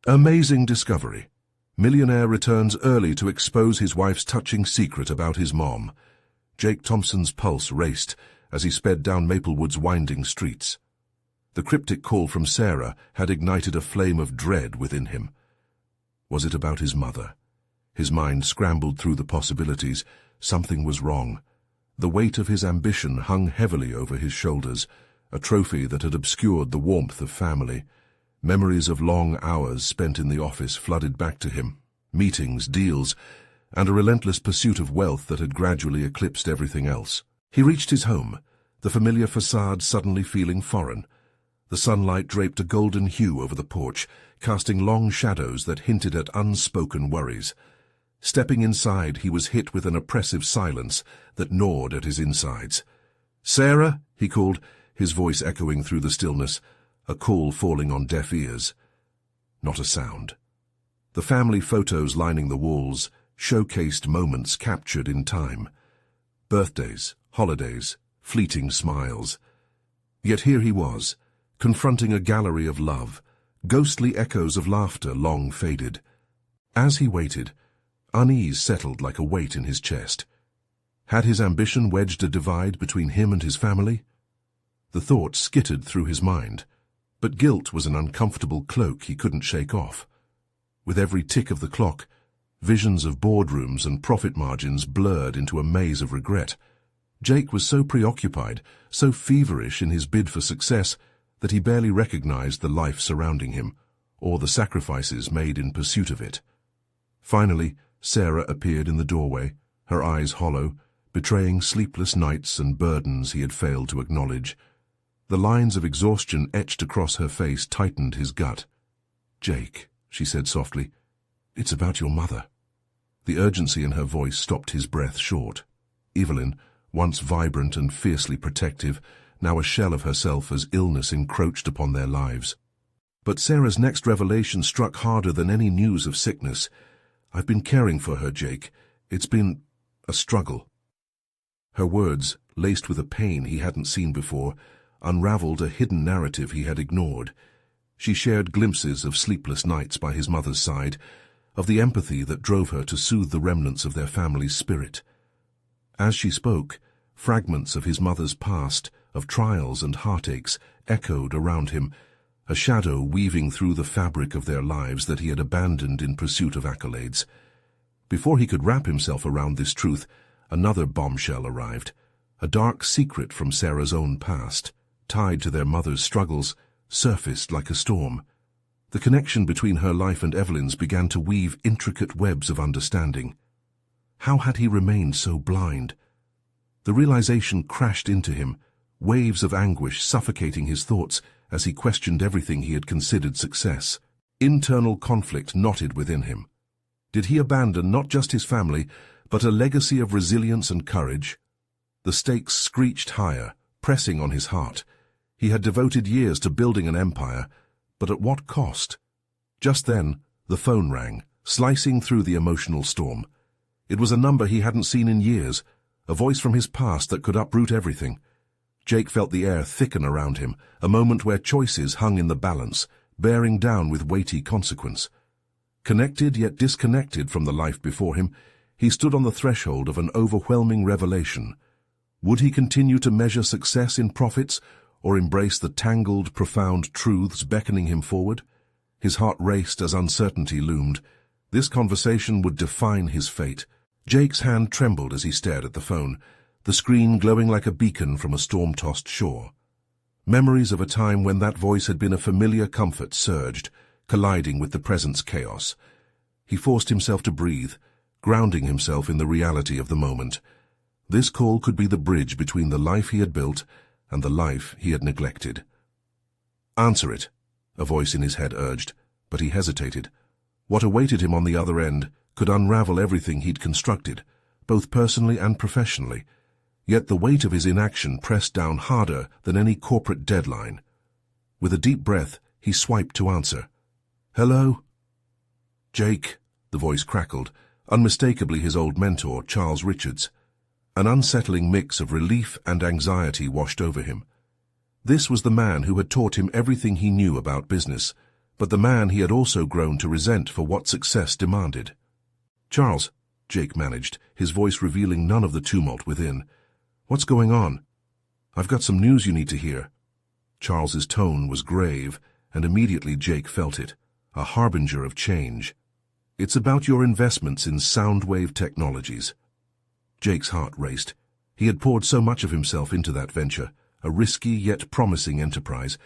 Amazing discovery. Millionaire returns early to expose his wife's touching secret about his mom. Jake Thompson's pulse raced as he sped down Maplewood's winding streets. The cryptic call from Sarah had ignited a flame of dread within him. Was it about his mother? His mind scrambled through the possibilities. Something was wrong. The weight of his ambition hung heavily over his shoulders, a trophy that had obscured the warmth of family. Memories of long hours spent in the office flooded back to him, meetings, deals, and a relentless pursuit of wealth that had gradually eclipsed everything else. He reached his home, the familiar facade suddenly feeling foreign. The sunlight draped a golden hue over the porch, casting long shadows that hinted at unspoken worries. Stepping inside, he was hit with an oppressive silence that gnawed at his insides. "Sarah," he called, his voice echoing through the stillness, a call falling on deaf ears. Not a sound. The family photos lining the walls showcased moments captured in time. Birthdays, holidays, fleeting smiles. Yet here he was, confronting a gallery of love, ghostly echoes of laughter long faded. As he waited, unease settled like a weight in his chest. Had his ambition wedged a divide between him and his family? The thought skittered through his mind, but guilt was an uncomfortable cloak he couldn't shake off. With every tick of the clock, visions of boardrooms and profit margins blurred into a maze of regret. Jake was so preoccupied, so feverish in his bid for success, that he barely recognized the life surrounding him, or the sacrifices made in pursuit of it. Finally, Sarah appeared in the doorway, her eyes hollow, betraying sleepless nights and burdens he had failed to acknowledge. The lines of exhaustion etched across her face tightened his gut. "Jake," she said softly, "it's about your mother." The urgency in her voice stopped his breath short. Evelyn, once vibrant and fiercely protective, now a shell of herself as illness encroached upon their lives. But Sarah's next revelation struck harder than any news of sickness. "I've been caring for her, Jake. It's been a struggle." Her words, laced with a pain he hadn't seen before, unraveled a hidden narrative he had ignored. She shared glimpses of sleepless nights by his mother's side, of the empathy that drove her to soothe the remnants of their family's spirit. As she spoke, fragments of his mother's past, of trials and heartaches, echoed around him, a shadow weaving through the fabric of their lives that he had abandoned in pursuit of accolades. Before he could wrap himself around this truth, another bombshell arrived, a dark secret from Sarah's own past, tied to their mother's struggles, surfaced like a storm. The connection between her life and Evelyn's began to weave intricate webs of understanding. How had he remained so blind? The realization crashed into him, waves of anguish suffocating his thoughts as he questioned everything he had considered success. Internal conflict knotted within him. Did he abandon not just his family, but a legacy of resilience and courage? The stakes screeched higher, pressing on his heart. He had devoted years to building an empire, but at what cost? Just then, the phone rang, slicing through the emotional storm. It was a number he hadn't seen in years, a voice from his past that could uproot everything. Jake felt the air thicken around him, a moment where choices hung in the balance, bearing down with weighty consequence. Connected yet disconnected from the life before him, he stood on the threshold of an overwhelming revelation. Would he continue to measure success in profits, or embrace the tangled, profound truths beckoning him forward? His heart raced as uncertainty loomed. This conversation would define his fate. Jake's hand trembled as he stared at the phone, the screen glowing like a beacon from a storm-tossed shore. Memories of a time when that voice had been a familiar comfort surged, colliding with the present's chaos. He forced himself to breathe, grounding himself in the reality of the moment. This call could be the bridge between the life he had built and the life he had neglected. "Answer it," a voice in his head urged, but he hesitated. What awaited him on the other end could unravel everything he'd constructed, both personally and professionally. Yet the weight of his inaction pressed down harder than any corporate deadline. With a deep breath, he swiped to answer. "Hello?" "Jake," the voice crackled, unmistakably his old mentor, Charles Richards. An unsettling mix of relief and anxiety washed over him. This was the man who had taught him everything he knew about business, but the man he had also grown to resent for what success demanded. "Charles," Jake managed, his voice revealing none of the tumult within. "What's going on?" "I've got some news you need to hear." Charles's tone was grave, and immediately Jake felt it, a harbinger of change. "It's about your investments in Soundwave Technologies." Jake's heart raced. He had poured so much of himself into that venture, a risky yet promising enterprise.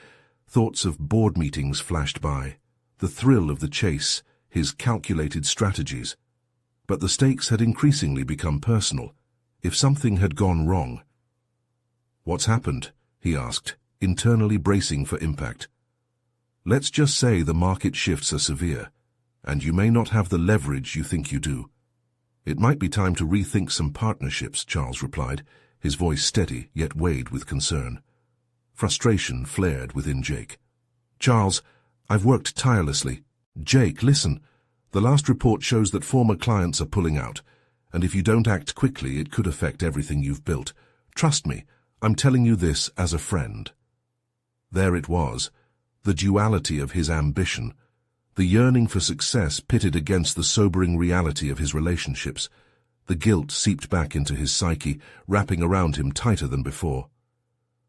Thoughts of board meetings flashed by, the thrill of the chase, his calculated strategies. But the stakes had increasingly become personal. If something had gone wrong. "What's happened?" he asked, internally bracing for impact. "Let's just say the market shifts are severe, and you may not have the leverage you think you do. It might be time to rethink some partnerships," Charles replied, his voice steady yet weighed with concern. Frustration flared within Jake. "Charles, I've worked tirelessly." "Jake, listen. The last report shows that former clients are pulling out, and if you don't act quickly, it could affect everything you've built. Trust me, I'm telling you this as a friend." There it was, the duality of his ambition, the yearning for success pitted against the sobering reality of his relationships. The guilt seeped back into his psyche, wrapping around him tighter than before.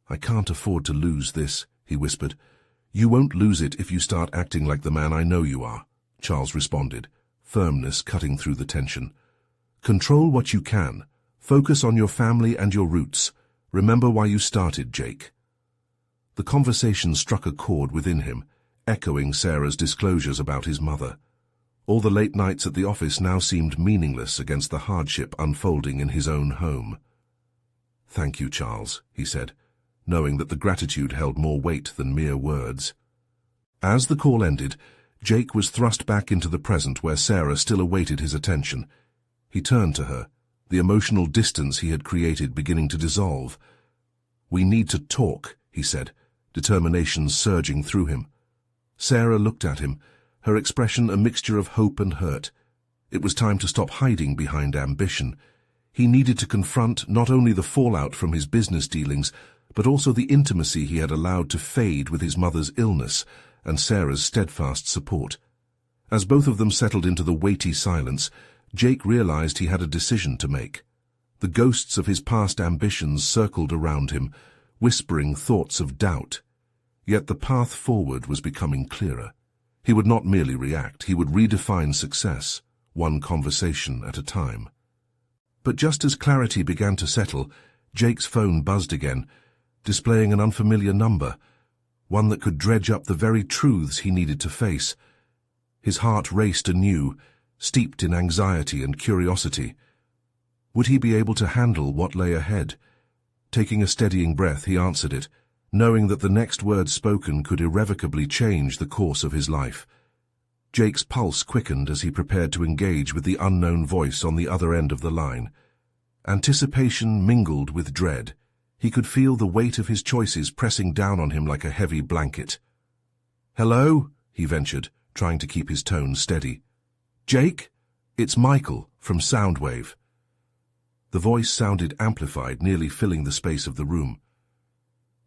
"I can't afford to lose this," he whispered. "You won't lose it if you start acting like the man I know you are," Charles responded, firmness cutting through the tension. "Control what you can. Focus on your family and your roots. Remember why you started, Jake." The conversation struck a chord within him, echoing Sarah's disclosures about his mother. All the late nights at the office now seemed meaningless against the hardship unfolding in his own home. "Thank you, Charles," he said, knowing that the gratitude held more weight than mere words. As the call ended, Jake was thrust back into the present where Sarah still awaited his attention. He turned to her, the emotional distance he had created beginning to dissolve. "We need to talk," he said, determination surging through him. Sarah looked at him, her expression a mixture of hope and hurt. It was time to stop hiding behind ambition. He needed to confront not only the fallout from his business dealings, but also the intimacy he had allowed to fade with his mother's illness and Sarah's steadfast support. As both of them settled into the weighty silence, Jake realized he had a decision to make. The ghosts of his past ambitions circled around him, whispering thoughts of doubt. Yet the path forward was becoming clearer. He would not merely react, he would redefine success, one conversation at a time. But just as clarity began to settle, Jake's phone buzzed again, displaying an unfamiliar number, one that could dredge up the very truths he needed to face. His heart raced anew, steeped in anxiety and curiosity. Would he be able to handle what lay ahead? Taking a steadying breath, he answered it, knowing that the next word spoken could irrevocably change the course of his life. Jake's pulse quickened as he prepared to engage with the unknown voice on the other end of the line. Anticipation mingled with dread. He could feel the weight of his choices pressing down on him like a heavy blanket. "Hello?" he ventured, trying to keep his tone steady. "Jake? It's Michael, from Soundwave." The voice sounded amplified, nearly filling the space of the room.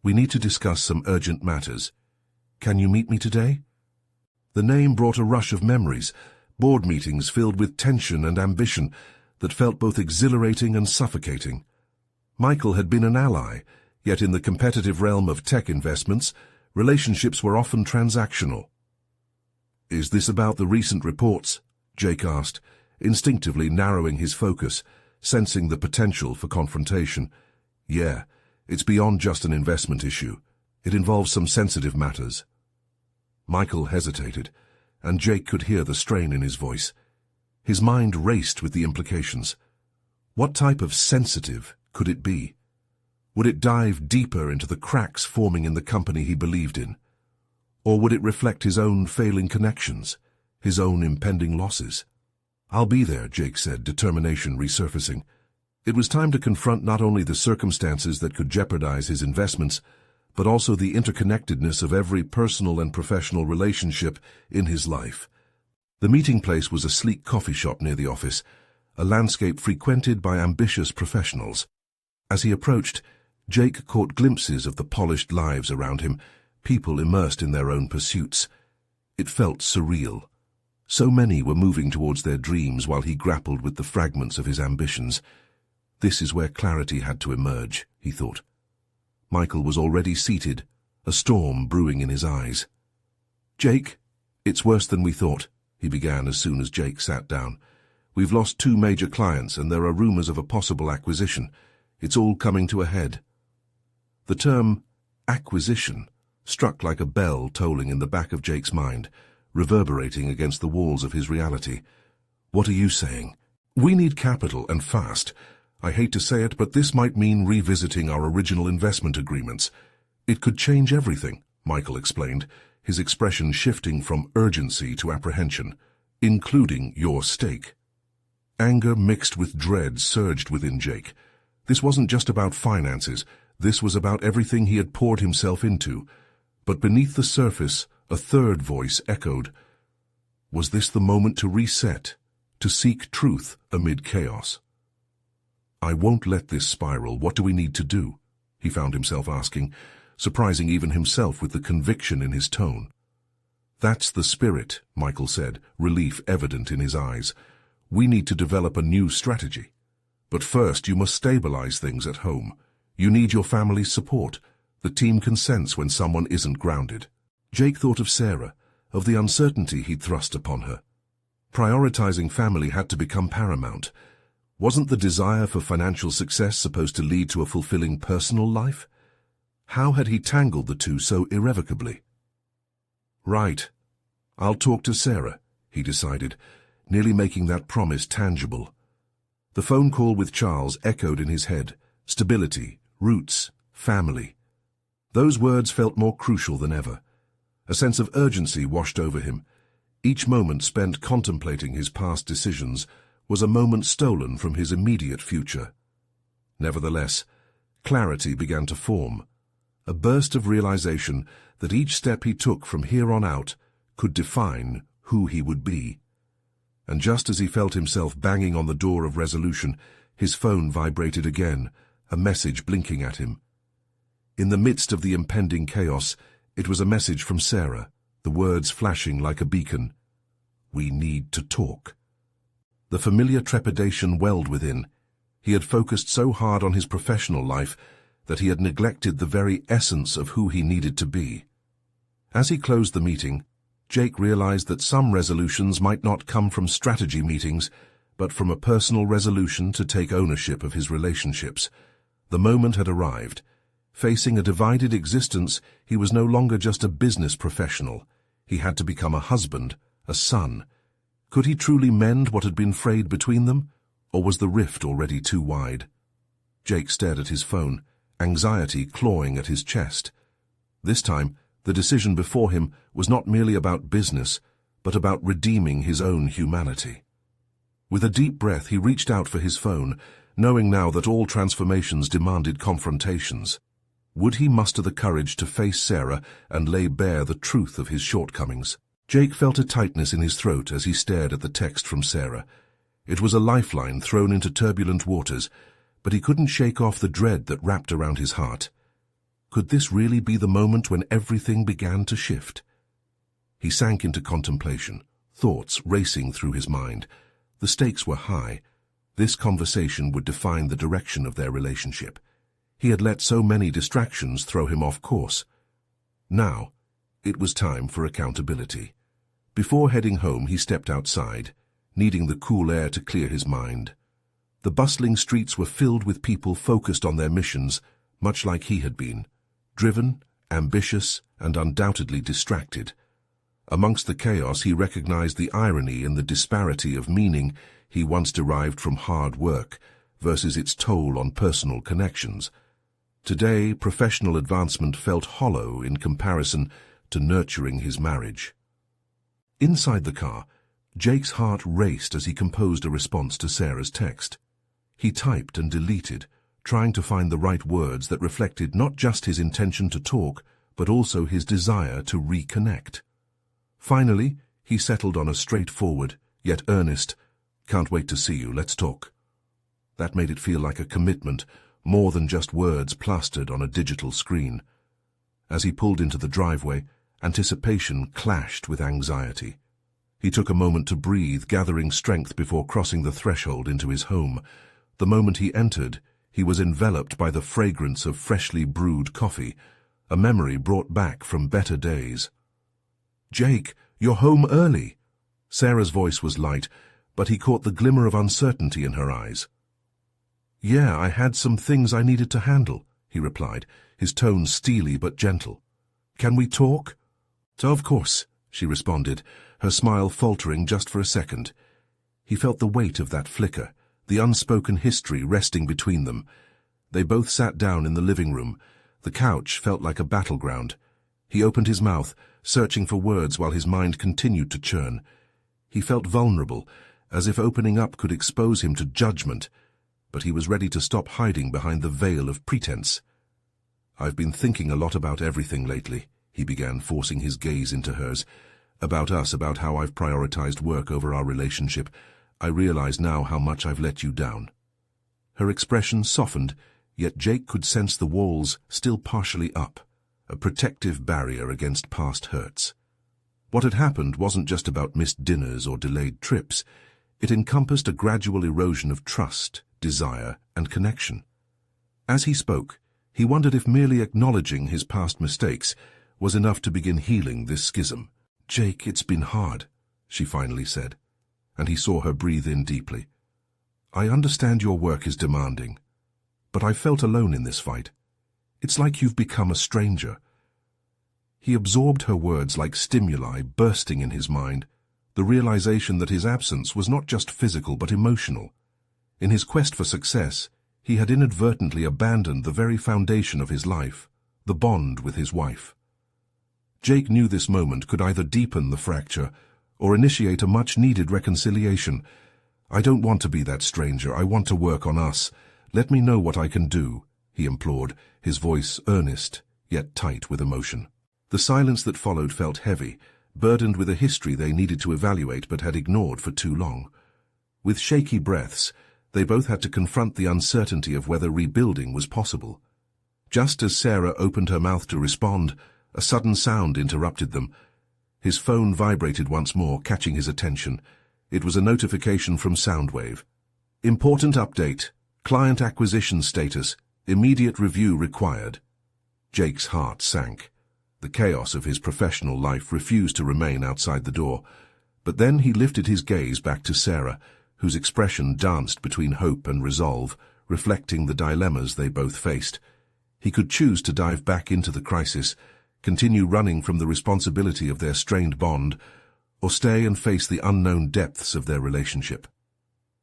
"We need to discuss some urgent matters. Can you meet me today?" The name brought a rush of memories, board meetings filled with tension and ambition that felt both exhilarating and suffocating. Michael had been an ally, yet in the competitive realm of tech investments, relationships were often transactional. "Is this about the recent reports?" Jake asked, instinctively narrowing his focus, sensing the potential for confrontation. "Yeah, it's beyond just an investment issue. It involves some sensitive matters." Michael hesitated, and Jake could hear the strain in his voice. His mind raced with the implications. What type of sensitive could it be? Would it dive deeper into the cracks forming in the company he believed in? Or would it reflect his own failing connections, his own impending losses? "I'll be there," Jake said, determination resurfacing. It was time to confront not only the circumstances that could jeopardize his investments, but also the interconnectedness of every personal and professional relationship in his life. The meeting place was a sleek coffee shop near the office, a landscape frequented by ambitious professionals. As he approached, Jake caught glimpses of the polished lives around him, people immersed in their own pursuits. It felt surreal. So many were moving towards their dreams while he grappled with the fragments of his ambitions. This is where clarity had to emerge, he thought. Michael was already seated, a storm brewing in his eyes. "Jake, it's worse than we thought," he began as soon as Jake sat down. "We've lost 2 major clients and there are rumors of a possible acquisition. It's all coming to a head." The term acquisition struck like a bell tolling in the back of Jake's mind, reverberating against the walls of his reality. "What are you saying?" "We need capital, and fast. I hate to say it, but this might mean revisiting our original investment agreements. It could change everything," Michael explained, his expression shifting from urgency to apprehension, "including your stake." Anger mixed with dread surged within Jake. This wasn't just about finances. This was about everything he had poured himself into. But beneath the surface, a third voice echoed. Was this the moment to reset, to seek truth amid chaos? "I won't let this spiral. What do we need to do?" he found himself asking, surprising even himself with the conviction in his tone. "That's the spirit," Michael said, relief evident in his eyes. "We need to develop a new strategy. But first you must stabilize things at home. You need your family's support. The team can sense when someone isn't grounded." Jake thought of Sarah, of the uncertainty he'd thrust upon her. Prioritizing family had to become paramount. Wasn't the desire for financial success supposed to lead to a fulfilling personal life? How had he tangled the two so irrevocably? "Right. I'll talk to Sarah," he decided, nearly making that promise tangible. The phone call with Charles echoed in his head. Stability, roots, family. Those words felt more crucial than ever. A sense of urgency washed over him. Each moment spent contemplating his past decisions was a moment stolen from his immediate future. Nevertheless, clarity began to form, a burst of realization that each step he took from here on out could define who he would be. And just as he felt himself banging on the door of resolution, his phone vibrated again, a message blinking at him. In the midst of the impending chaos, it was a message from Sarah, the words flashing like a beacon. "We need to talk." The familiar trepidation welled within. He had focused so hard on his professional life that he had neglected the very essence of who he needed to be. As he closed the meeting, Jake realized that some resolutions might not come from strategy meetings, but from a personal resolution to take ownership of his relationships. The moment had arrived. Facing a divided existence, he was no longer just a business professional. He had to become a husband, a son. Could he truly mend what had been frayed between them, or was the rift already too wide? Jake stared at his phone, anxiety clawing at his chest. This time, the decision before him was not merely about business, but about redeeming his own humanity. With a deep breath, he reached out for his phone, knowing now that all transformations demanded confrontations. Would he muster the courage to face Sarah and lay bare the truth of his shortcomings? Jake felt a tightness in his throat as he stared at the text from Sarah. It was a lifeline thrown into turbulent waters, but he couldn't shake off the dread that wrapped around his heart. Could this really be the moment when everything began to shift? He sank into contemplation, thoughts racing through his mind. The stakes were high. This conversation would define the direction of their relationship. He had let so many distractions throw him off course. Now, it was time for accountability. Before heading home, he stepped outside, needing the cool air to clear his mind. The bustling streets were filled with people focused on their missions, much like he had been, driven, ambitious, and undoubtedly distracted. Amongst the chaos, he recognized the irony in the disparity of meaning he once derived from hard work versus its toll on personal connections. Today, professional advancement felt hollow in comparison to nurturing his marriage. Inside the car, Jake's heart raced as he composed a response to Sarah's text. He typed and deleted, trying to find the right words that reflected not just his intention to talk, but also his desire to reconnect. Finally, he settled on a straightforward, yet earnest, "Can't wait to see you, let's talk." That made it feel like a commitment, more than just words plastered on a digital screen. As he pulled into the driveway, Anticipation clashed with anxiety. He took a moment to breathe, gathering strength before crossing the threshold into his home. The moment he entered, he was enveloped by the fragrance of freshly brewed coffee, a memory brought back from better days. "Jake, you're home early." Sarah's voice was light, but he caught the glimmer of uncertainty in her eyes. "Yeah, I had some things I needed to handle," he replied, his tone steely but gentle. "Can we talk?" "Of course," she responded, her smile faltering just for a second. He felt the weight of that flicker, the unspoken history resting between them. They both sat down in the living room. The couch felt like a battleground. He opened his mouth, searching for words while his mind continued to churn. He felt vulnerable, as if opening up could expose him to judgment, but he was ready to stop hiding behind the veil of pretense. "I've been thinking a lot about everything lately," he began, forcing his gaze into hers. "About us, about how I've prioritized work over our relationship. I realize now how much I've let you down." Her expression softened, yet Jake could sense the walls still partially up, a protective barrier against past hurts. What had happened wasn't just about missed dinners or delayed trips. It encompassed a gradual erosion of trust, desire, and connection. As he spoke, he wondered if merely acknowledging his past mistakes was enough to begin healing this schism. "Jake, it's been hard," she finally said, and he saw her breathe in deeply. "I understand your work is demanding, but I felt alone in this fight. It's like you've become a stranger." He absorbed her words like stimuli bursting in his mind, the realization that his absence was not just physical but emotional. In his quest for success, he had inadvertently abandoned the very foundation of his life, the bond with his wife. Jake knew this moment could either deepen the fracture or initiate a much-needed reconciliation. "I don't want to be that stranger. I want to work on us. Let me know what I can do," he implored, his voice earnest, yet tight with emotion. The silence that followed felt heavy, burdened with a history they needed to evaluate but had ignored for too long. With shaky breaths, they both had to confront the uncertainty of whether rebuilding was possible. Just as Sarah opened her mouth to respond, a sudden sound interrupted them. His phone vibrated once more, catching his attention. It was a notification from Soundwave. "Important update. Client acquisition status. Immediate review required." Jake's heart sank. The chaos of his professional life refused to remain outside the door. But then he lifted his gaze back to Sarah, whose expression danced between hope and resolve, reflecting the dilemmas they both faced. He could choose to dive back into the crisis, continue running from the responsibility of their strained bond, or stay and face the unknown depths of their relationship.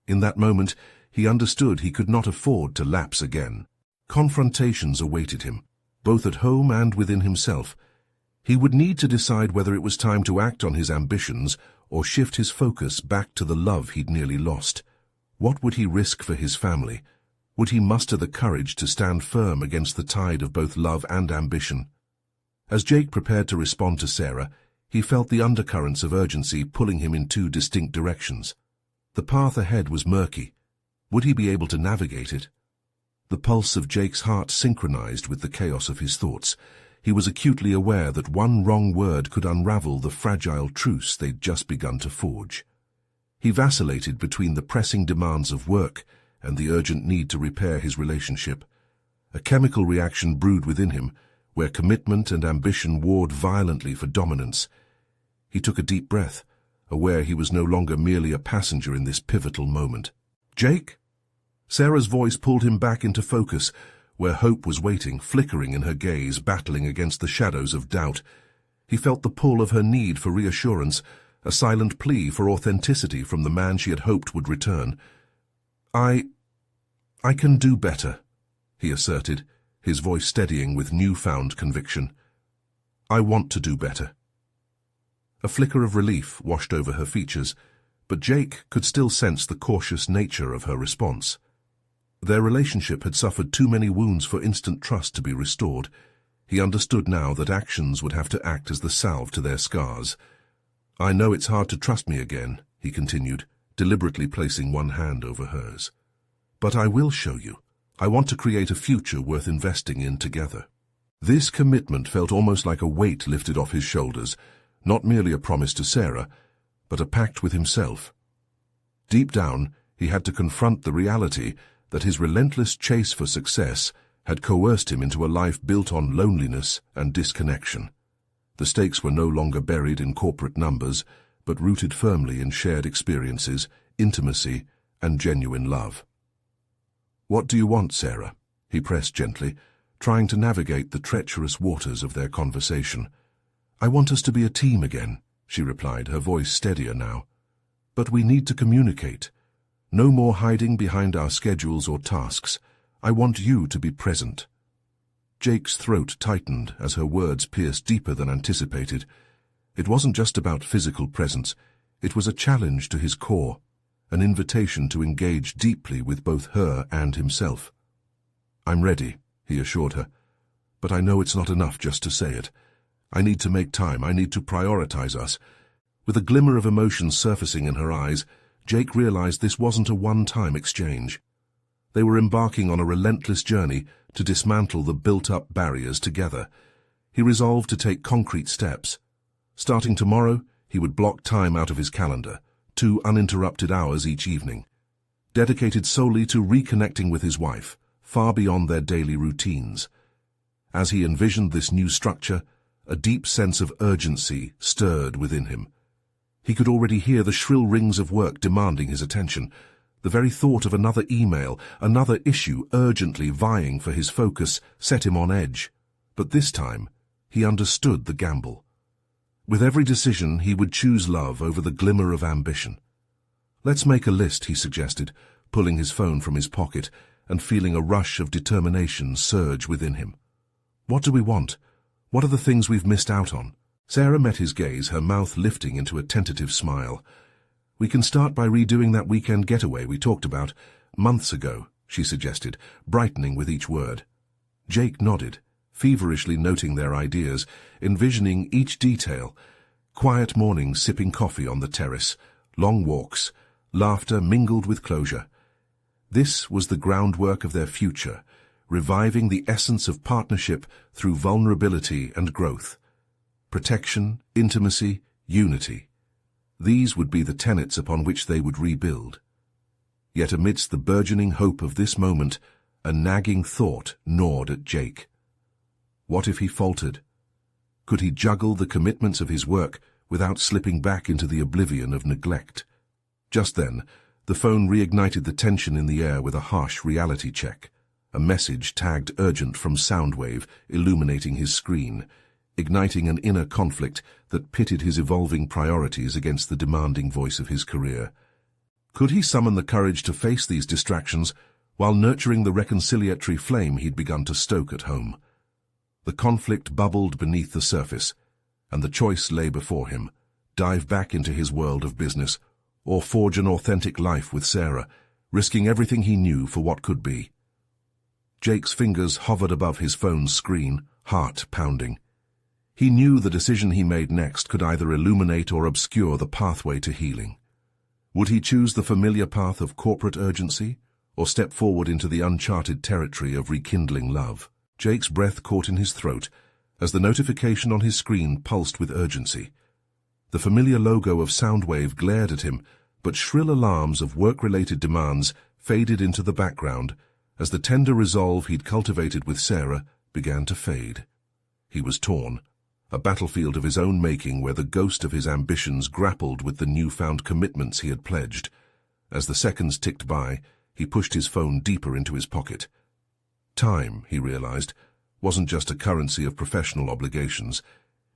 In that moment, he understood he could not afford to lapse again. Confrontations awaited him, both at home and within himself. He would need to decide whether it was time to act on his ambitions or shift his focus back to the love he'd nearly lost. What would he risk for his family? Would he muster the courage to stand firm against the tide of both love and ambition? As Jake prepared to respond to Sarah, he felt the undercurrents of urgency pulling him in two distinct directions. The path ahead was murky. Would he be able to navigate it? The pulse of Jake's heart synchronized with the chaos of his thoughts. He was acutely aware that one wrong word could unravel the fragile truce they'd just begun to forge. He vacillated between the pressing demands of work and the urgent need to repair his relationship. A chemical reaction brewed within him, where commitment and ambition warred violently for dominance. He took a deep breath, aware he was no longer merely a passenger in this pivotal moment. "Jake?" Sarah's voice pulled him back into focus, where hope was waiting, flickering in her gaze, battling against the shadows of doubt. He felt the pull of her need for reassurance, a silent plea for authenticity from the man she had hoped would return. I can do better," he asserted, his voice steadying with newfound conviction. "I want to do better." A flicker of relief washed over her features, but Jake could still sense the cautious nature of her response. Their relationship had suffered too many wounds for instant trust to be restored. He understood now that actions would have to act as the salve to their scars. "I know it's hard to trust me again," he continued, deliberately placing one hand over hers. "But I will show you. I want to create a future worth investing in together." This commitment felt almost like a weight lifted off his shoulders, not merely a promise to Sarah, but a pact with himself. Deep down, he had to confront the reality that his relentless chase for success had coerced him into a life built on loneliness and disconnection. The stakes were no longer buried in corporate numbers, but rooted firmly in shared experiences, intimacy, and genuine love. "What do you want, Sarah?" he pressed gently, trying to navigate the treacherous waters of their conversation. "I want us to be a team again," she replied, her voice steadier now. "But we need to communicate. No more hiding behind our schedules or tasks. I want you to be present." Jake's throat tightened as her words pierced deeper than anticipated. It wasn't just about physical presence. It was a challenge to his core, an invitation to engage deeply with both her and himself. "I'm ready," he assured her. "But I know it's not enough just to say it. I need to make time. I need to prioritize us." With a glimmer of emotion surfacing in her eyes, Jake realized this wasn't a one-time exchange. They were embarking on a relentless journey to dismantle the built-up barriers together. He resolved to take concrete steps. Starting tomorrow, he would block time out of his calendar, 2 uninterrupted hours each evening, dedicated solely to reconnecting with his wife, far beyond their daily routines. As he envisioned this new structure, a deep sense of urgency stirred within him. He could already hear the shrill rings of work demanding his attention. The very thought of another email, another issue urgently vying for his focus, set him on edge. But this time, he understood the gamble. With every decision, he would choose love over the glimmer of ambition. "Let's make a list," he suggested, pulling his phone from his pocket and feeling a rush of determination surge within him. "What do we want? What are the things we've missed out on?" Sarah met his gaze, her mouth lifting into a tentative smile. "We can start by redoing that weekend getaway we talked about months ago," she suggested, brightening with each word. Jake nodded, feverishly noting their ideas, envisioning each detail. Quiet mornings sipping coffee on the terrace, long walks, laughter mingled with closure. This was the groundwork of their future, reviving the essence of partnership through vulnerability and growth. Protection, intimacy, unity. These would be the tenets upon which they would rebuild. Yet amidst the burgeoning hope of this moment, a nagging thought gnawed at Jake. What if he faltered? Could he juggle the commitments of his work without slipping back into the oblivion of neglect? Just then, the phone reignited the tension in the air with a harsh reality check. A message tagged urgent from Soundwave illuminating his screen, igniting an inner conflict that pitted his evolving priorities against the demanding voice of his career. Could he summon the courage to face these distractions while nurturing the reconciliatory flame he'd begun to stoke at home? The conflict bubbled beneath the surface, and the choice lay before him: dive back into his world of business, or forge an authentic life with Sarah, risking everything he knew for what could be. Jake's fingers hovered above his phone's screen, heart pounding. He knew the decision he made next could either illuminate or obscure the pathway to healing. Would he choose the familiar path of corporate urgency, or step forward into the uncharted territory of rekindling love? Jake's breath caught in his throat as the notification on his screen pulsed with urgency. The familiar logo of Soundwave glared at him, but shrill alarms of work-related demands faded into the background as the tender resolve he'd cultivated with Sarah began to fade. He was torn, a battlefield of his own making where the ghost of his ambitions grappled with the newfound commitments he had pledged. As the seconds ticked by, he pushed his phone deeper into his pocket. Time, he realized, wasn't just a currency of professional obligations.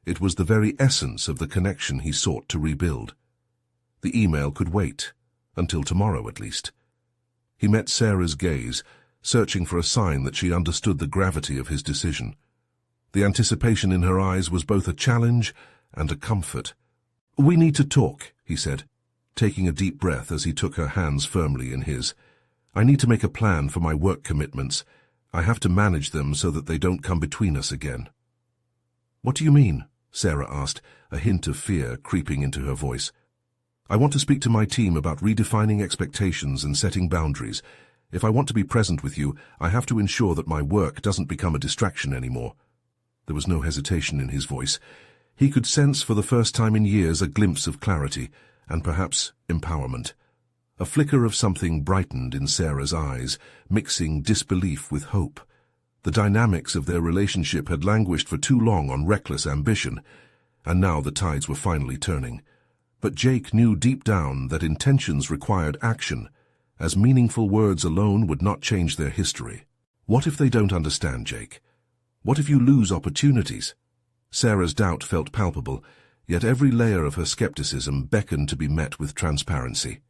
It was the very essence of the connection he sought to rebuild. The email could wait, until tomorrow at least. He met Sarah's gaze, searching for a sign that she understood the gravity of his decision. The anticipation in her eyes was both a challenge and a comfort. "We need to talk," he said, taking a deep breath as he took her hands firmly in his. "I need to make a plan for my work commitments. I have to manage them so that they don't come between us again." "What do you mean?" Sarah asked, a hint of fear creeping into her voice. "I want to speak to my team about redefining expectations and setting boundaries. If I want to be present with you, I have to ensure that my work doesn't become a distraction anymore." There was no hesitation in his voice. He could sense for the first time in years a glimpse of clarity, and perhaps empowerment. A flicker of something brightened in Sarah's eyes, mixing disbelief with hope. The dynamics of their relationship had languished for too long on reckless ambition, and now the tides were finally turning. But Jake knew deep down that intentions required action, as meaningful words alone would not change their history. What if they don't understand, Jake? What if you lose opportunities? Sarah's doubt felt palpable, yet every layer of her skepticism beckoned to be met with transparency.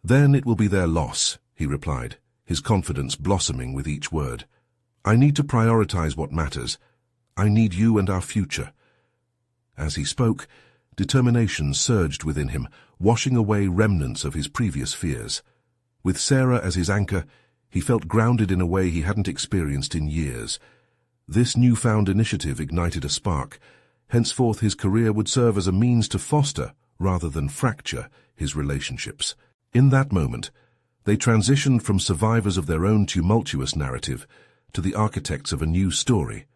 Then it will be their loss, he replied, his confidence blossoming with each word. I need to prioritize what matters. I need you and our future. As he spoke, determination surged within him, washing away remnants of his previous fears. With Sarah as his anchor, he felt grounded in a way he hadn't experienced in years. This newfound initiative ignited a spark. Henceforth his career would serve as a means to foster, rather than fracture, his relationships. In that moment, they transitioned from survivors of their own tumultuous narrative to the architects of a new story,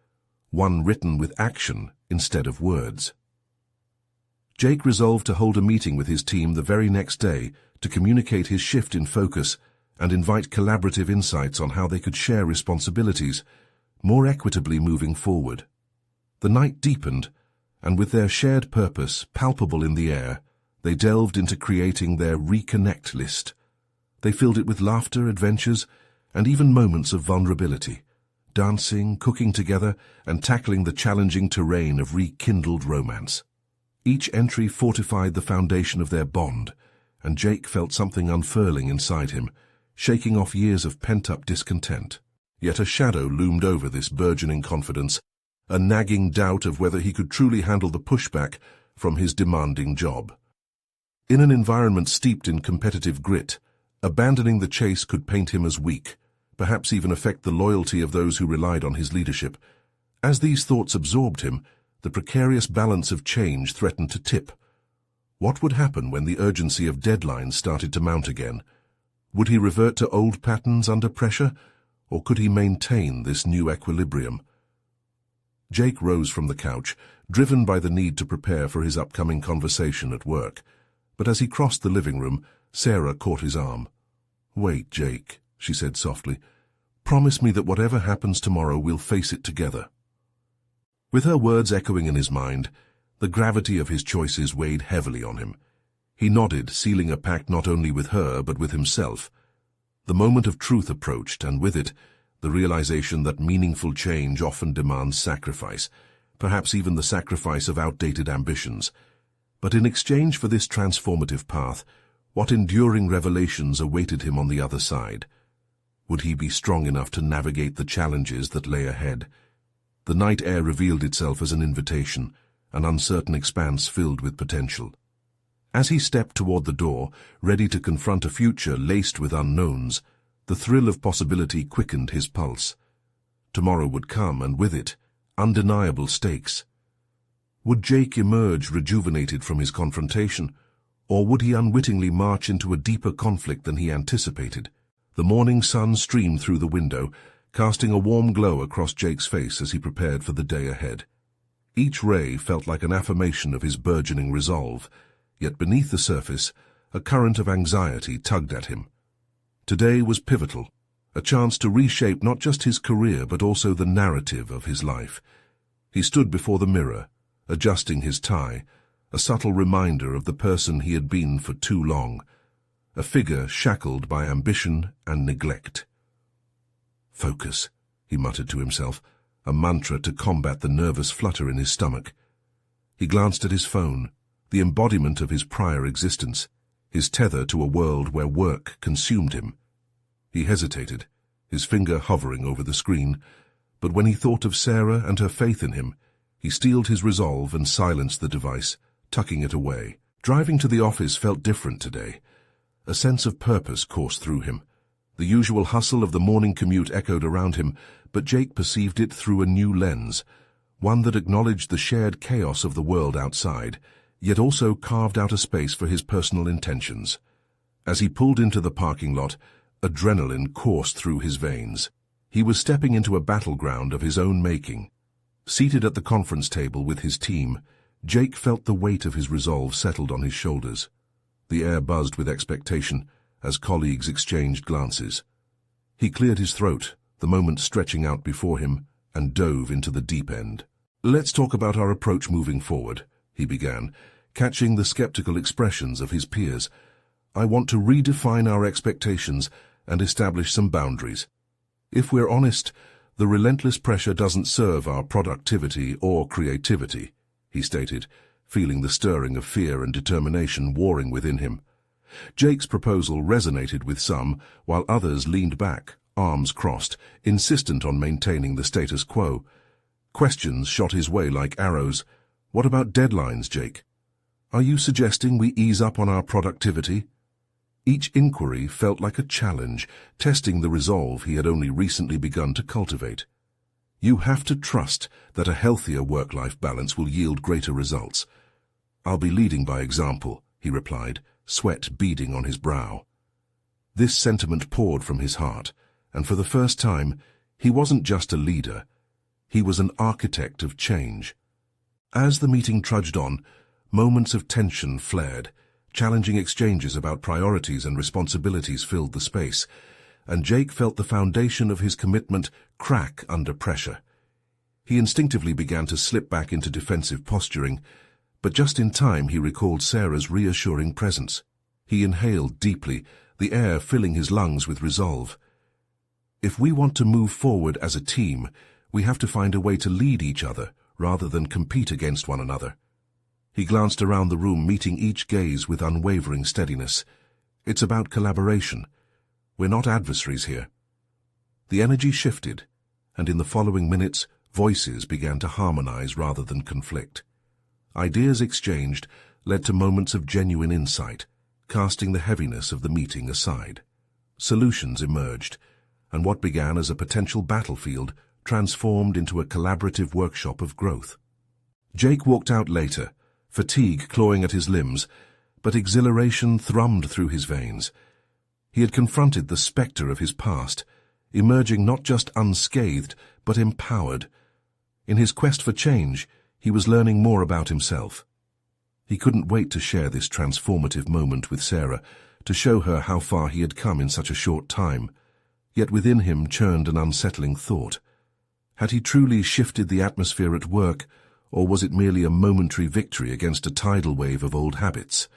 one written with action instead of words. Jake resolved to hold a meeting with his team the very next day to communicate his shift in focus and invite collaborative insights on how they could share responsibilities more equitably moving forward. The night deepened, and with their shared purpose palpable in the air, they delved into creating their reconnect list. They filled it with laughter, adventures, and even moments of vulnerability, dancing, cooking together, and tackling the challenging terrain of rekindled romance. Each entry fortified the foundation of their bond, and Jake felt something unfurling inside him, shaking off years of pent-up discontent. Yet a shadow loomed over this burgeoning confidence, a nagging doubt of whether he could truly handle the pushback from his demanding job. In an environment steeped in competitive grit, abandoning the chase could paint him as weak, perhaps even affect the loyalty of those who relied on his leadership. As these thoughts absorbed him, the precarious balance of change threatened to tip. What would happen when the urgency of deadlines started to mount again? Would he revert to old patterns under pressure, or could he maintain this new equilibrium? Jake rose from the couch, driven by the need to prepare for his upcoming conversation at work. But as he crossed the living room, Sarah caught his arm. "Wait, Jake," she said softly. "Promise me that whatever happens tomorrow, we'll face it together." With her words echoing in his mind, the gravity of his choices weighed heavily on him. He nodded, sealing a pact not only with her but with himself. The moment of truth approached, and with it, the realization that meaningful change often demands sacrifice, perhaps even the sacrifice of outdated ambitions. But in exchange for this transformative path, what enduring revelations awaited him on the other side? Would he be strong enough to navigate the challenges that lay ahead? The night air revealed itself as an invitation, an uncertain expanse filled with potential. As he stepped toward the door, ready to confront a future laced with unknowns, the thrill of possibility quickened his pulse. Tomorrow would come, and with it, undeniable stakes. Would Jake emerge rejuvenated from his confrontation, or would he unwittingly march into a deeper conflict than he anticipated? The morning sun streamed through the window, casting a warm glow across Jake's face as he prepared for the day ahead. Each ray felt like an affirmation of his burgeoning resolve, yet beneath the surface, a current of anxiety tugged at him. Today was pivotal, a chance to reshape not just his career but also the narrative of his life. He stood before the mirror, adjusting his tie, a subtle reminder of the person he had been for too long, a figure shackled by ambition and neglect. "Focus," he muttered to himself, a mantra to combat the nervous flutter in his stomach. He glanced at his phone, the embodiment of his prior existence, his tether to a world where work consumed him. He hesitated, his finger hovering over the screen, but when he thought of Sarah and her faith in him, he steeled his resolve and silenced the device, tucking it away. Driving to the office felt different today. A sense of purpose coursed through him. The usual hustle of the morning commute echoed around him, but Jake perceived it through a new lens, one that acknowledged the shared chaos of the world outside, yet also carved out a space for his personal intentions. As he pulled into the parking lot, adrenaline coursed through his veins. He was stepping into a battleground of his own making. Seated at the conference table with his team, Jake felt the weight of his resolve settled on his shoulders. The air buzzed with expectation as colleagues exchanged glances. He cleared his throat, the moment stretching out before him, and dove into the deep end. "Let's talk about our approach moving forward," he began, catching the skeptical expressions of his peers. "I want to redefine our expectations and establish some boundaries. If we're honest, the relentless pressure doesn't serve our productivity or creativity," he stated, feeling the stirring of fear and determination warring within him. Jake's proposal resonated with some, while others leaned back, arms crossed, insistent on maintaining the status quo. Questions shot his way like arrows. "What about deadlines, Jake? Are you suggesting we ease up on our productivity?" Each inquiry felt like a challenge, testing the resolve he had only recently begun to cultivate. "You have to trust that a healthier work-life balance will yield greater results." "I'll be leading by example," he replied, sweat beading on his brow. This sentiment poured from his heart, and for the first time, he wasn't just a leader. He was an architect of change. As the meeting trudged on, moments of tension flared. Challenging exchanges about priorities and responsibilities filled the space, and Jake felt the foundation of his commitment crack under pressure. He instinctively began to slip back into defensive posturing, but just in time he recalled Sarah's reassuring presence. He inhaled deeply, the air filling his lungs with resolve. "If we want to move forward as a team, we have to find a way to lead each other rather than compete against one another." He glanced around the room, meeting each gaze with unwavering steadiness. "It's about collaboration. We're not adversaries here." The energy shifted, and in the following minutes, voices began to harmonize rather than conflict. Ideas exchanged led to moments of genuine insight, casting the heaviness of the meeting aside. Solutions emerged, and what began as a potential battlefield transformed into a collaborative workshop of growth. Jake walked out later, fatigue clawing at his limbs, but exhilaration thrummed through his veins. He had confronted the spectre of his past, emerging not just unscathed, but empowered. In his quest for change, he was learning more about himself. He couldn't wait to share this transformative moment with Sarah, to show her how far he had come in such a short time. Yet within him churned an unsettling thought. Had he truly shifted the atmosphere at work, or was it merely a momentary victory against a tidal wave of old habits?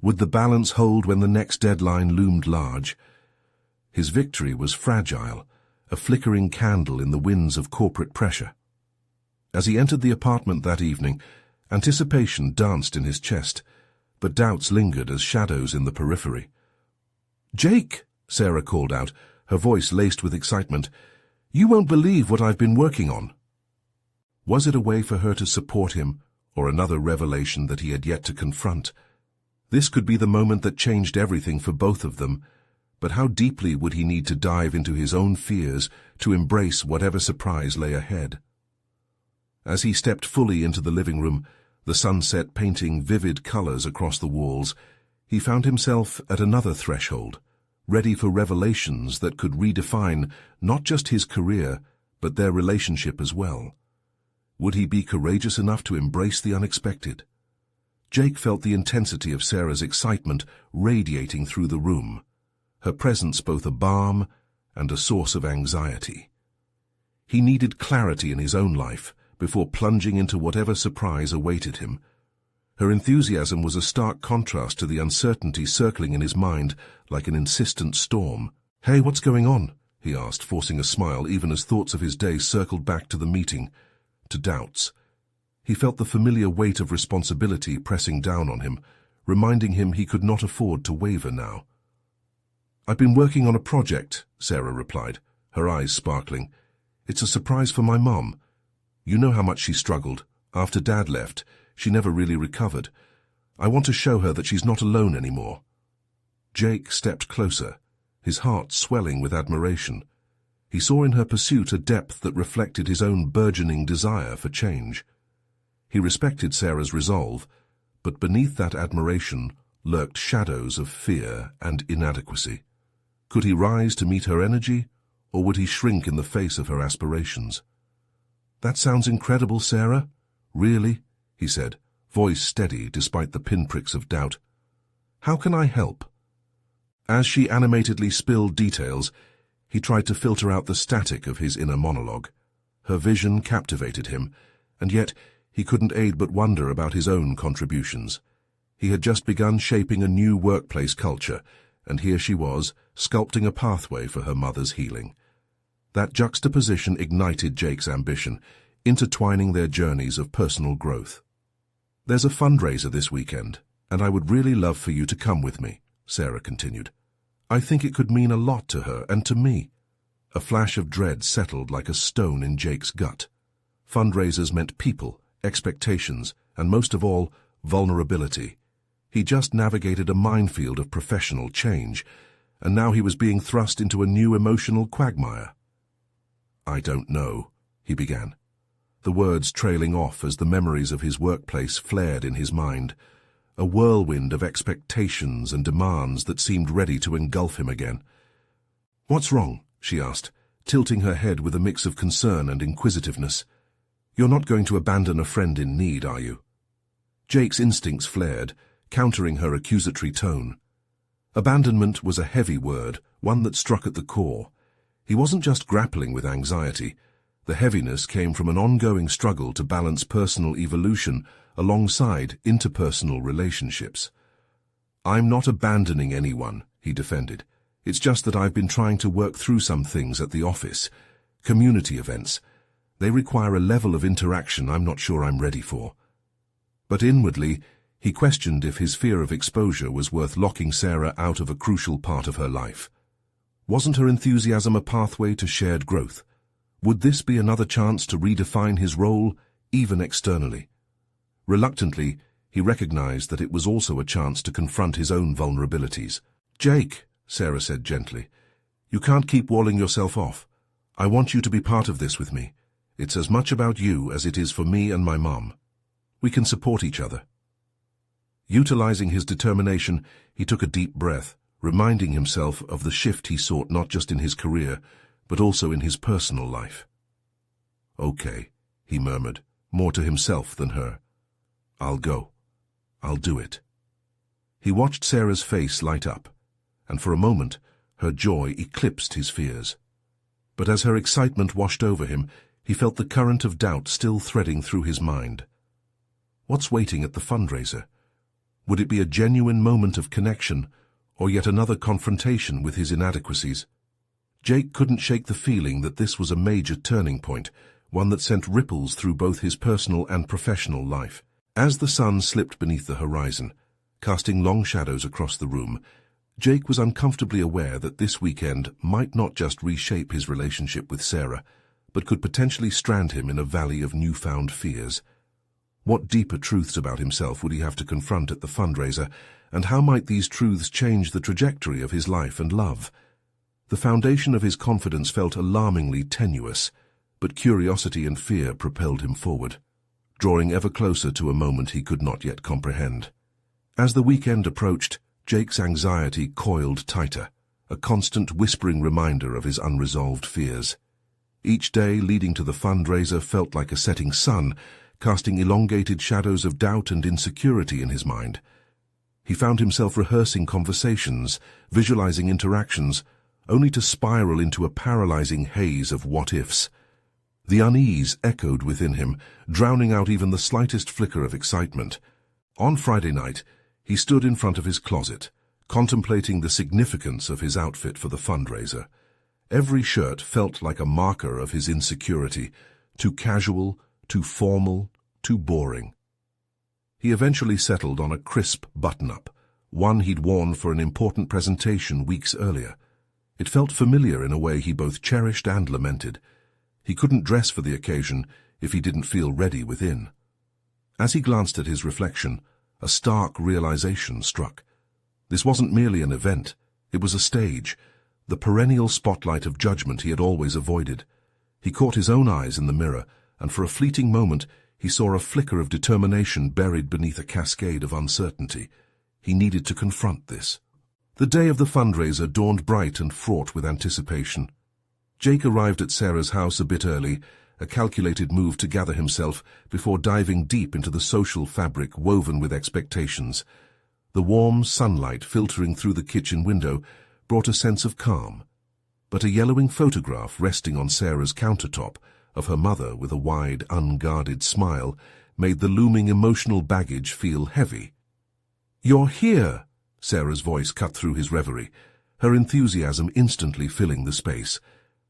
Would the balance hold when the next deadline loomed large? His victory was fragile, a flickering candle in the winds of corporate pressure. As he entered the apartment that evening, anticipation danced in his chest, but doubts lingered as shadows in the periphery. "Jake," Sarah called out, her voice laced with excitement, "you won't believe what I've been working on." Was it a way for her to support him, or another revelation that he had yet to confront? This could be the moment that changed everything for both of them, but how deeply would he need to dive into his own fears to embrace whatever surprise lay ahead? As he stepped fully into the living room, the sunset painting vivid colors across the walls, he found himself at another threshold, ready for revelations that could redefine not just his career, but their relationship as well. Would he be courageous enough to embrace the unexpected? Jake felt the intensity of Sarah's excitement radiating through the room, her presence both a balm and a source of anxiety. He needed clarity in his own life before plunging into whatever surprise awaited him. Her enthusiasm was a stark contrast to the uncertainty circling in his mind like an insistent storm. "Hey, what's going on?" he asked, forcing a smile even as thoughts of his day circled back to the meeting, to doubts. He felt the familiar weight of responsibility pressing down on him, reminding him he could not afford to waver now. "I've been working on a project," Sarah replied, her eyes sparkling. "It's a surprise for my mom. You know how much she struggled. After Dad left, she never really recovered. I want to show her that she's not alone anymore." Jake stepped closer, his heart swelling with admiration. He saw in her pursuit a depth that reflected his own burgeoning desire for change. He respected Sarah's resolve, but beneath that admiration lurked shadows of fear and inadequacy. Could he rise to meet her energy, or would he shrink in the face of her aspirations? "That sounds incredible, Sarah." "Really?" he said, voice steady despite the pinpricks of doubt. "How can I help?" As she animatedly spilled details, he tried to filter out the static of his inner monologue. Her vision captivated him, and yet he couldn't aid but wonder about his own contributions. He had just begun shaping a new workplace culture, and here she was, sculpting a pathway for her mother's healing. That juxtaposition ignited Jake's ambition, intertwining their journeys of personal growth. "There's a fundraiser this weekend, and I would really love for you to come with me," Sarah continued. "I think it could mean a lot to her and to me." A flash of dread settled like a stone in Jake's gut. Fundraisers meant people, expectations, and most of all, vulnerability. He just navigated a minefield of professional change, and now he was being thrust into a new emotional quagmire. "I don't know," he began, the words trailing off as the memories of his workplace flared in his mind, a whirlwind of expectations and demands that seemed ready to engulf him again. "What's wrong?" she asked, tilting her head with a mix of concern and inquisitiveness. "You're not going to abandon a friend in need, are you?" Jake's instincts flared, countering her accusatory tone. Abandonment was a heavy word, one that struck at the core. He wasn't just grappling with anxiety. The heaviness came from an ongoing struggle to balance personal evolution alongside interpersonal relationships. "I'm not abandoning anyone," he defended. "It's just that I've been trying to work through some things at the office. Community events. They require a level of interaction I'm not sure I'm ready for." But inwardly, he questioned if his fear of exposure was worth locking Sarah out of a crucial part of her life. Wasn't her enthusiasm a pathway to shared growth? Would this be another chance to redefine his role, even externally? Reluctantly, he recognized that it was also a chance to confront his own vulnerabilities. "Jake," Sarah said gently, "you can't keep walling yourself off. I want you to be part of this with me. It's as much about you as it is for me and my mom. We can support each other." Utilizing his determination, he took a deep breath, reminding himself of the shift he sought not just in his career, but also in his personal life. "Okay," he murmured, more to himself than her. "I'll go. I'll do it." He watched Sarah's face light up, and for a moment, her joy eclipsed his fears. But as her excitement washed over him, he felt the current of doubt still threading through his mind. What's waiting at the fundraiser? Would it be a genuine moment of connection, or yet another confrontation with his inadequacies? Jake couldn't shake the feeling that this was a major turning point, one that sent ripples through both his personal and professional life. As the sun slipped beneath the horizon, casting long shadows across the room, Jake was uncomfortably aware that this weekend might not just reshape his relationship with Sarah, but could potentially strand him in a valley of newfound fears. What deeper truths about himself would he have to confront at the fundraiser, and how might these truths change the trajectory of his life and love? The foundation of his confidence felt alarmingly tenuous, but curiosity and fear propelled him forward, drawing ever closer to a moment he could not yet comprehend. As the weekend approached, Jake's anxiety coiled tighter, a constant whispering reminder of his unresolved fears. Each day leading to the fundraiser felt like a setting sun, casting elongated shadows of doubt and insecurity in his mind. He found himself rehearsing conversations, visualizing interactions, only to spiral into a paralyzing haze of what-ifs. The unease echoed within him, drowning out even the slightest flicker of excitement. On Friday night, he stood in front of his closet, contemplating the significance of his outfit for the fundraiser. Every shirt felt like a marker of his insecurity, too casual, too formal, too boring. He eventually settled on a crisp button-up, one he'd worn for an important presentation weeks earlier. It felt familiar in a way he both cherished and lamented. He couldn't dress for the occasion if he didn't feel ready within. As he glanced at his reflection, a stark realization struck. This wasn't merely an event, it was a stage, the perennial spotlight of judgment he had always avoided. He caught his own eyes in the mirror, and for a fleeting moment he saw a flicker of determination buried beneath a cascade of uncertainty. He needed to confront this. The day of the fundraiser dawned bright and fraught with anticipation. Jake arrived at Sarah's house a bit early, a calculated move to gather himself before diving deep into the social fabric woven with expectations. The warm sunlight filtering through the kitchen window brought a sense of calm, but a yellowing photograph resting on Sarah's countertop of her mother with a wide, unguarded smile made the looming emotional baggage feel heavy. "You're here!" Sarah's voice cut through his reverie, her enthusiasm instantly filling the space.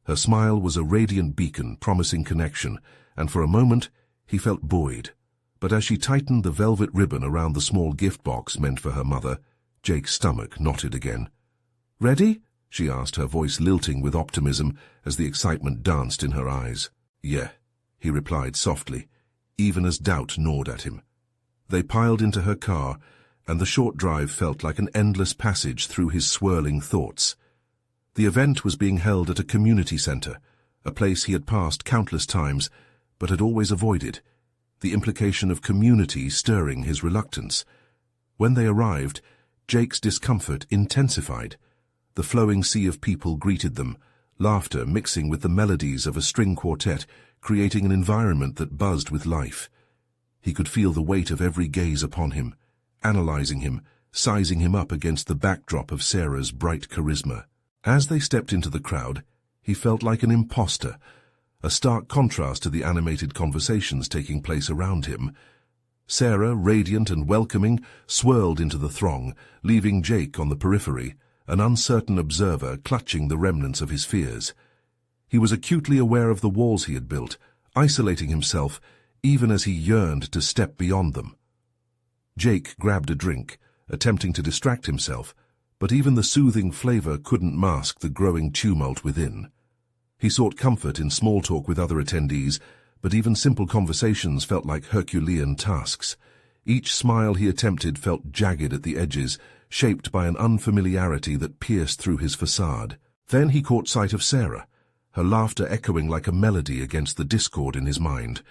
Her smile was a radiant beacon promising connection, and for a moment he felt buoyed. But as she tightened the velvet ribbon around the small gift box meant for her mother, Jake's stomach knotted again. "Ready?" she asked, her voice lilting with optimism as the excitement danced in her eyes. "Yeah," he replied softly, even as doubt gnawed at him. They piled into her car, and the short drive felt like an endless passage through his swirling thoughts. The event was being held at a community center, a place he had passed countless times, but had always avoided, the implication of community stirring his reluctance. When they arrived, Jake's discomfort intensified. The flowing sea of people greeted them, laughter mixing with the melodies of a string quartet, creating an environment that buzzed with life. He could feel the weight of every gaze upon him, analyzing him, sizing him up against the backdrop of Sarah's bright charisma. As they stepped into the crowd, he felt like an imposter, a stark contrast to the animated conversations taking place around him. Sarah, radiant and welcoming, swirled into the throng, leaving Jake on the periphery, an uncertain observer clutching the remnants of his fears. He was acutely aware of the walls he had built, isolating himself even as he yearned to step beyond them. Jake grabbed a drink, attempting to distract himself, but even the soothing flavor couldn't mask the growing tumult within. He sought comfort in small talk with other attendees, but even simple conversations felt like Herculean tasks. Each smile he attempted felt jagged at the edges, shaped by an unfamiliarity that pierced through his facade. Then he caught sight of Sarah, her laughter echoing like a melody against the discord in his mind.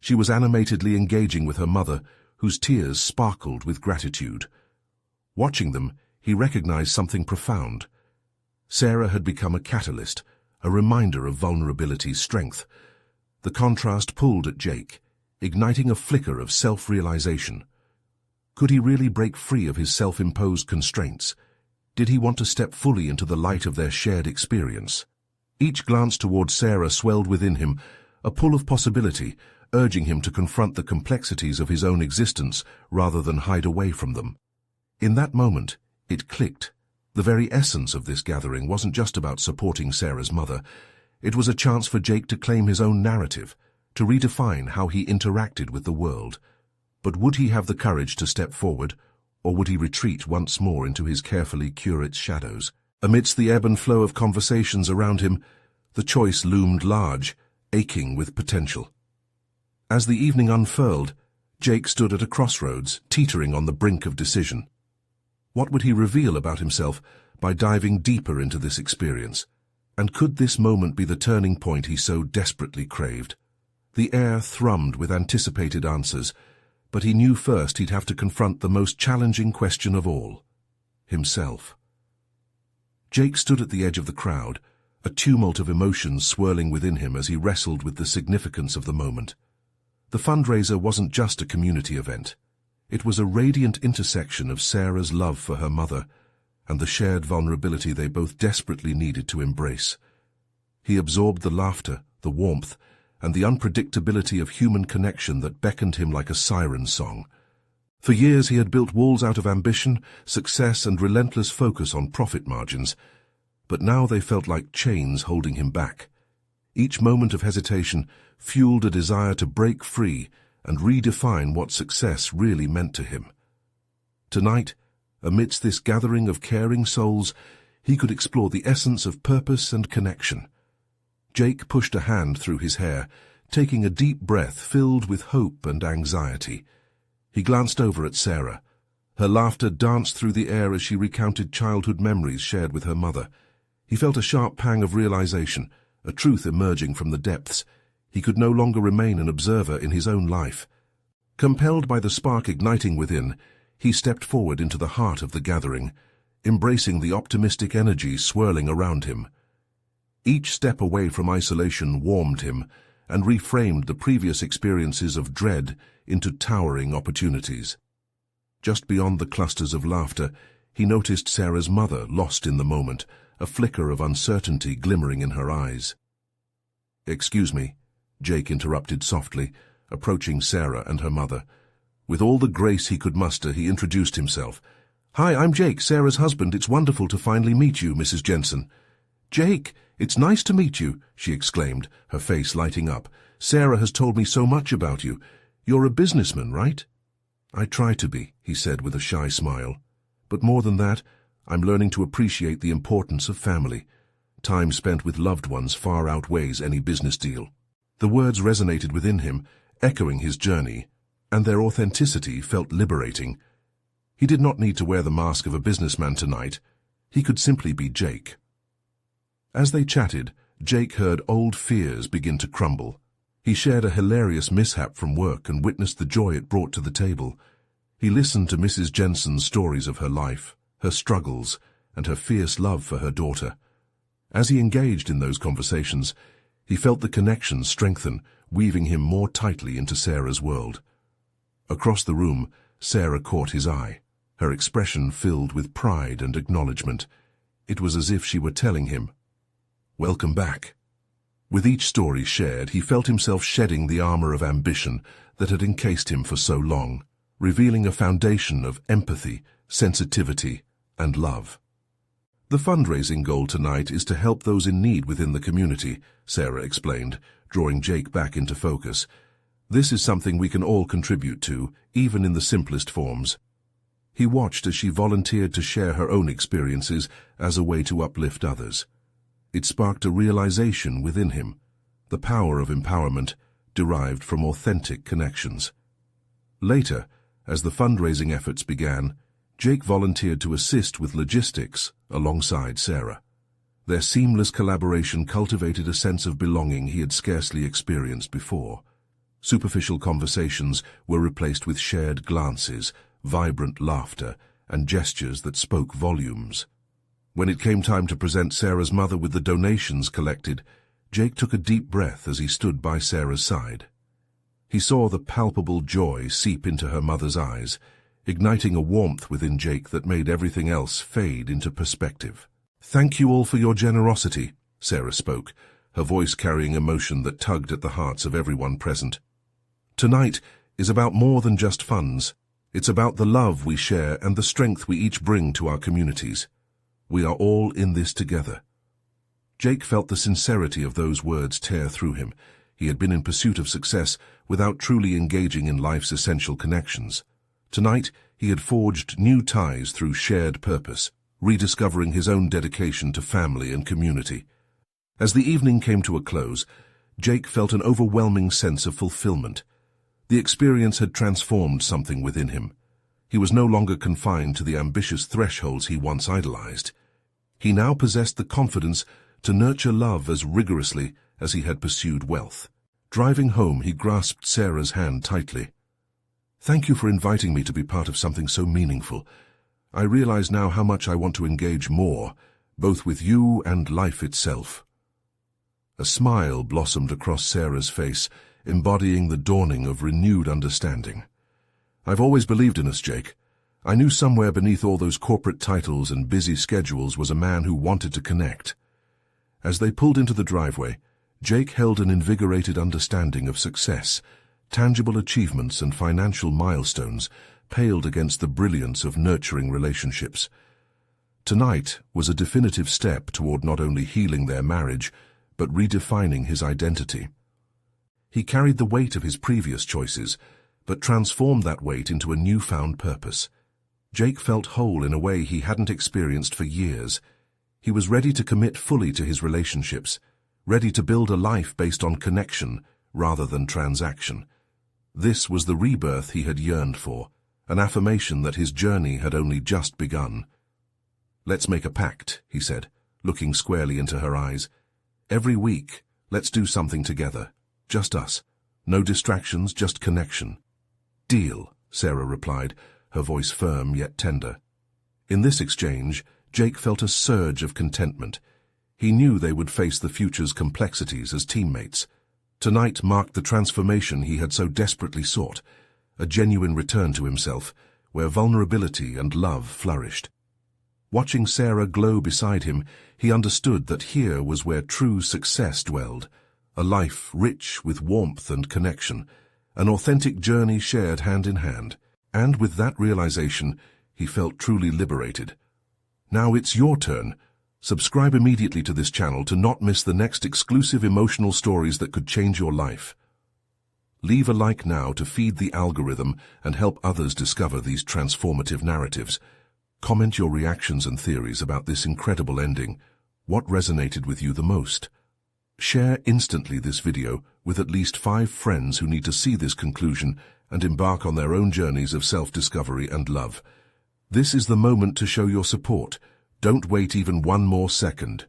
She was animatedly engaging with her mother, whose tears sparkled with gratitude. Watching them, he recognized something profound. Sarah had become a catalyst, a reminder of vulnerability's strength. The contrast pulled at Jake, igniting a flicker of self-realization. Could he really break free of his self-imposed constraints? Did he want to step fully into the light of their shared experience? Each glance toward Sarah swelled within him, a pull of possibility, urging him to confront the complexities of his own existence rather than hide away from them. In that moment, it clicked. The very essence of this gathering wasn't just about supporting Sarah's mother. It was a chance for Jake to claim his own narrative, to redefine how he interacted with the world. But would he have the courage to step forward, or would he retreat once more into his carefully curated shadows? Amidst the ebb and flow of conversations around him, the choice loomed large, aching with potential. As the evening unfurled, Jake stood at a crossroads, teetering on the brink of decision. What would he reveal about himself by diving deeper into this experience? And could this moment be the turning point he so desperately craved? The air thrummed with anticipated answers, but he knew first he'd have to confront the most challenging question of all: himself. Jake stood at the edge of the crowd, a tumult of emotions swirling within him as he wrestled with the significance of the moment. The fundraiser wasn't just a community event. It was a radiant intersection of Sarah's love for her mother and the shared vulnerability they both desperately needed to embrace. He absorbed the laughter, the warmth, and the unpredictability of human connection that beckoned him like a siren song. For years he had built walls out of ambition, success, and relentless focus on profit margins, but now they felt like chains holding him back. Each moment of hesitation fueled a desire to break free and redefine what success really meant to him. Tonight, amidst this gathering of caring souls, he could explore the essence of purpose and connection. Jake pushed a hand through his hair, taking a deep breath filled with hope and anxiety. He glanced over at Sarah. Her laughter danced through the air as she recounted childhood memories shared with her mother. He felt a sharp pang of realization, a truth emerging from the depths. He could no longer remain an observer in his own life. Compelled by the spark igniting within, he stepped forward into the heart of the gathering, embracing the optimistic energy swirling around him. Each step away from isolation warmed him, and reframed the previous experiences of dread into towering opportunities. Just beyond the clusters of laughter, he noticed Sarah's mother lost in the moment, a flicker of uncertainty glimmering in her eyes. "Excuse me," Jake interrupted softly, approaching Sarah and her mother. With all the grace he could muster, he introduced himself. "Hi, I'm Jake, Sarah's husband. It's wonderful to finally meet you, Mrs. Jensen." "Jake, it's nice to meet you," she exclaimed, her face lighting up. "Sarah has told me so much about you. You're a businessman, right?" "I try to be," he said with a shy smile. "But more than that, I'm learning to appreciate the importance of family. Time spent with loved ones far outweighs any business deal." The words resonated within him, echoing his journey, and their authenticity felt liberating. He did not need to wear the mask of a businessman tonight. He could simply be Jake. As they chatted, Jake heard old fears begin to crumble. He shared a hilarious mishap from work and witnessed the joy it brought to the table. He listened to Mrs. Jensen's stories of her life, her struggles, and her fierce love for her daughter. As he engaged in those conversations, he felt the connection strengthen, weaving him more tightly into Sarah's world. Across the room, Sarah caught his eye, her expression filled with pride and acknowledgement. It was as if she were telling him, "Welcome back." With each story shared, he felt himself shedding the armor of ambition that had encased him for so long, revealing a foundation of empathy, sensitivity, and love. "The fundraising goal tonight is to help those in need within the community," Sarah explained, drawing Jake back into focus. "This is something we can all contribute to, even in the simplest forms." He watched as she volunteered to share her own experiences as a way to uplift others. It sparked a realization within him, the power of empowerment derived from authentic connections. Later, as the fundraising efforts began, Jake volunteered to assist with logistics alongside Sarah. Their seamless collaboration cultivated a sense of belonging he had scarcely experienced before. Superficial conversations were replaced with shared glances, vibrant laughter, and gestures that spoke volumes. When it came time to present Sarah's mother with the donations collected, Jake took a deep breath as he stood by Sarah's side. He saw the palpable joy seep into her mother's eyes, igniting a warmth within Jake that made everything else fade into perspective. "Thank you all for your generosity," Sarah spoke, her voice carrying emotion that tugged at the hearts of everyone present. "Tonight is about more than just funds. It's about the love we share and the strength we each bring to our communities. We are all in this together." Jake felt the sincerity of those words tear through him. He had been in pursuit of success without truly engaging in life's essential connections. Tonight, he had forged new ties through shared purpose, rediscovering his own dedication to family and community. As the evening came to a close, Jake felt an overwhelming sense of fulfillment. The experience had transformed something within him. He was no longer confined to the ambitious thresholds he once idolized. He now possessed the confidence to nurture love as rigorously as he had pursued wealth. Driving home, he grasped Sarah's hand tightly. "Thank you for inviting me to be part of something so meaningful. I realize now how much I want to engage more, both with you and life itself." A smile blossomed across Sarah's face, embodying the dawning of renewed understanding. "I've always believed in us, Jake. I knew somewhere beneath all those corporate titles and busy schedules was a man who wanted to connect." As they pulled into the driveway, Jake held an invigorated understanding of success. Tangible achievements and financial milestones paled against the brilliance of nurturing relationships. Tonight was a definitive step toward not only healing their marriage, but redefining his identity. He carried the weight of his previous choices, but transformed that weight into a newfound purpose. Jake felt whole in a way he hadn't experienced for years. He was ready to commit fully to his relationships, ready to build a life based on connection rather than transaction. This was the rebirth he had yearned for, an affirmation that his journey had only just begun. "Let's make a pact," he said, looking squarely into her eyes. "Every week, let's do something together. Just us. No distractions, just connection." "Deal," Sarah replied, her voice firm yet tender. In this exchange, Jake felt a surge of contentment. He knew they would face the future's complexities as teammates, Tonight marked the transformation he had so desperately sought, a genuine return to himself, where vulnerability and love flourished. Watching Sarah glow beside him, he understood that here was where true success dwelled, a life rich with warmth and connection, an authentic journey shared hand in hand. And with that realization, he felt truly liberated. Now it's your turn. Subscribe immediately to this channel to not miss the next exclusive emotional stories that could change your life. Leave a like now to feed the algorithm and help others discover these transformative narratives. Comment your reactions and theories about this incredible ending. What resonated with you the most? Share instantly this video with at least 5 friends who need to see this conclusion and embark on their own journeys of self-discovery and love. This is the moment to show your support. Don't wait even one more second.